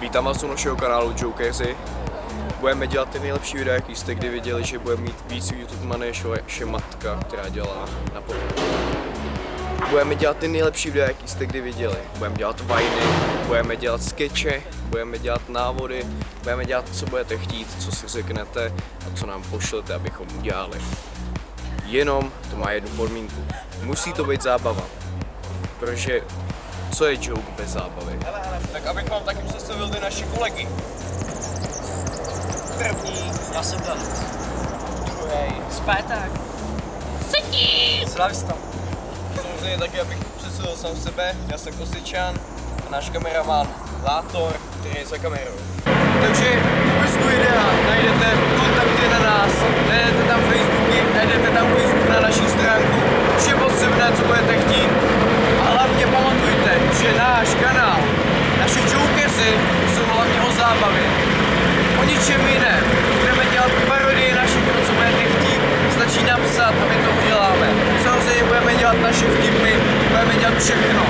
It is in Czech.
Vítám vás u našeho kanálu Jokeři. Budeme dělat ty nejlepší videa, jaký jste kdy viděli, že budeme mít víc YouTube money než vaše matka, která dělá na podporu. Budeme dělat ty nejlepší videa, jaký jste kdy viděli. Budeme dělat vajny, budeme dělat skeče, budeme dělat návody, budeme dělat, co budete chtít, co si řeknete a co nám pošlete, abychom udělali. Jenom to má jednu podmínku. Musí to být zábava. Protože co je joke bez zábavy? Tak abych vám taky představil ty naši kolegy. První, já jsem Dan. Druhý, Spartak. Slavista. Samozřejmě taky, abych představil sám sebe, já jsem Kosičan a náš kameraman Látor, který je za kamerou. Takže v popisku videa najdete kontakty na nás, najdete tam Facebooky, najdete tam Facebook na naší stránku, vše potřebné, co budete chtít. A hlavně pamatujte, že náš kanál, naši Jokeři jsou hlavně o zábavě. O ničem jiném. Budeme dělat parodie na všechno, co budete chtít. Stačí napsat a my to uděláme. Samozřejmě budeme dělat naše vtipy, budeme dělat všechno.